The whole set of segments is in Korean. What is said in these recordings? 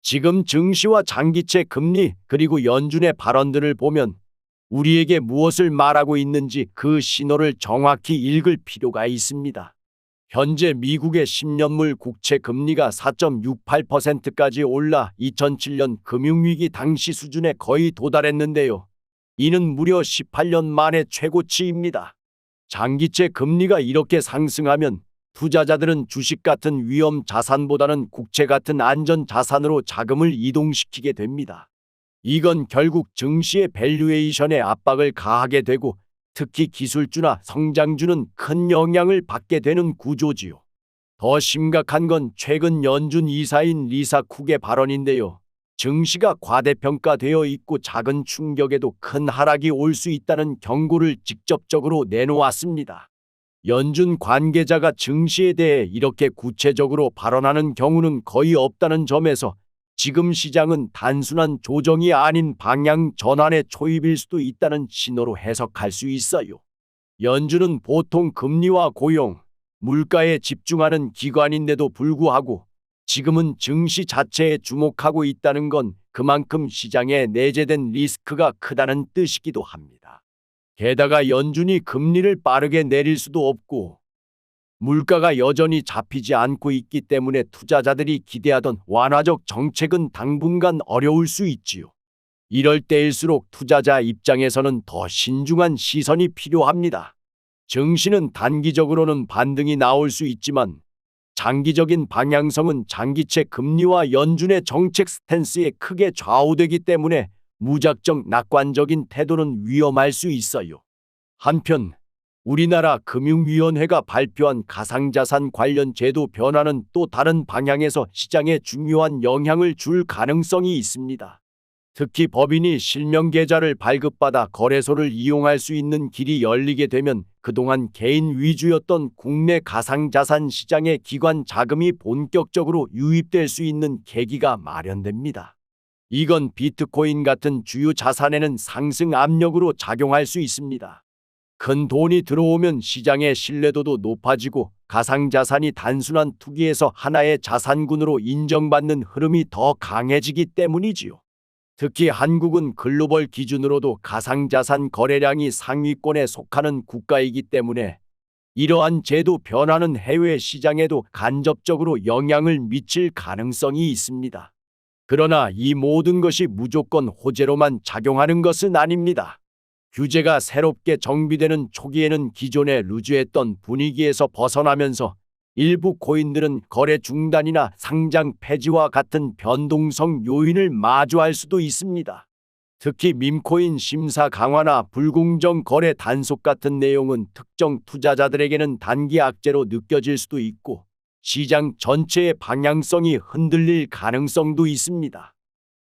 지금 증시와 장기채 금리 그리고 연준의 발언들을 보면 우리에게 무엇을 말하고 있는지 그 신호를 정확히 읽을 필요가 있습니다. 현재 미국의 10년물 국채 금리가 4.68%까지 올라 2007년 금융위기 당시 수준에 거의 도달했는데요. 이는 무려 18년 만의 최고치입니다. 장기채 금리가 이렇게 상승하면 투자자들은 주식 같은 위험 자산보다는 국채 같은 안전 자산으로 자금을 이동시키게 됩니다. 이건 결국 증시의 밸류에이션에 압박을 가하게 되고 특히 기술주나 성장주는 큰 영향을 받게 되는 구조지요. 더 심각한 건 최근 연준 이사인 리사 쿡의 발언인데요. 증시가 과대평가되어 있고 작은 충격에도 큰 하락이 올 수 있다는 경고를 직접적으로 내놓았습니다. 연준 관계자가 증시에 대해 이렇게 구체적으로 발언하는 경우는 거의 없다는 점에서 지금 시장은 단순한 조정이 아닌 방향 전환의 초입일 수도 있다는 신호로 해석할 수 있어요. 연준은 보통 금리와 고용, 물가에 집중하는 기관인데도 불구하고 지금은 증시 자체에 주목하고 있다는 건 그만큼 시장에 내재된 리스크가 크다는 뜻이기도 합니다. 게다가 연준이 금리를 빠르게 내릴 수도 없고 물가가 여전히 잡히지 않고 있기 때문에 투자자들이 기대하던 완화적 정책은 당분간 어려울 수 있지요. 이럴 때일수록 투자자 입장에서는 더 신중한 시선이 필요합니다. 증시는 단기적으로는 반등이 나올 수 있지만 장기적인 방향성은 장기채 금리와 연준의 정책 스탠스에 크게 좌우되기 때문에 무작정 낙관적인 태도는 위험할 수 있어요. 한편 우리나라 금융위원회가 발표한 가상자산 관련 제도 변화는 또 다른 방향에서 시장에 중요한 영향을 줄 가능성이 있습니다. 특히 법인이 실명계좌를 발급받아 거래소를 이용할 수 있는 길이 열리게 되면 그동안 개인 위주였던 국내 가상자산 시장에 기관 자금이 본격적으로 유입될 수 있는 계기가 마련됩니다. 이건 비트코인 같은 주요 자산에는 상승 압력으로 작용할 수 있습니다. 큰 돈이 들어오면 시장의 신뢰도도 높아지고 가상자산이 단순한 투기에서 하나의 자산군으로 인정받는 흐름이 더 강해지기 때문이지요. 특히 한국은 글로벌 기준으로도 가상자산 거래량이 상위권에 속하는 국가이기 때문에 이러한 제도 변화는 해외 시장에도 간접적으로 영향을 미칠 가능성이 있습니다. 그러나 이 모든 것이 무조건 호재로만 작용하는 것은 아닙니다. 규제가 새롭게 정비되는 초기에는 기존에 루즈했던 분위기에서 벗어나면서 일부 코인들은 거래 중단이나 상장 폐지와 같은 변동성 요인을 마주할 수도 있습니다. 특히 밈코인 심사 강화나 불공정 거래 단속 같은 내용은 특정 투자자들에게는 단기 악재로 느껴질 수도 있고 시장 전체의 방향성이 흔들릴 가능성도 있습니다.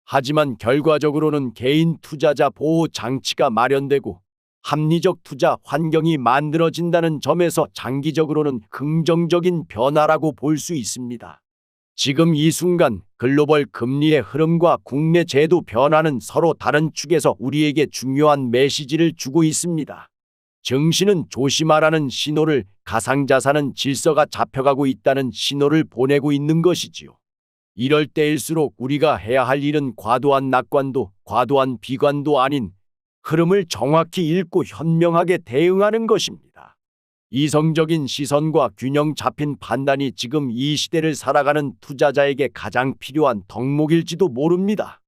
하지만 결과적으로는 개인 투자자 보호 장치가 마련되고 합리적 투자 환경이 만들어진다는 점에서 장기적으로는 긍정적인 변화라고 볼 수 있습니다. 지금 이 순간 글로벌 금리의 흐름과 국내 제도 변화는 서로 다른 축에서 우리에게 중요한 메시지를 주고 있습니다. 증시는 조심하라는 신호를, 가상자산은 질서가 잡혀가고 있다는 신호를 보내고 있는 것이지요. 이럴 때일수록 우리가 해야 할 일은 과도한 낙관도 과도한 비관도 아닌 흐름을 정확히 읽고 현명하게 대응하는 것입니다. 이성적인 시선과 균형 잡힌 판단이 지금 이 시대를 살아가는 투자자에게 가장 필요한 덕목일지도 모릅니다.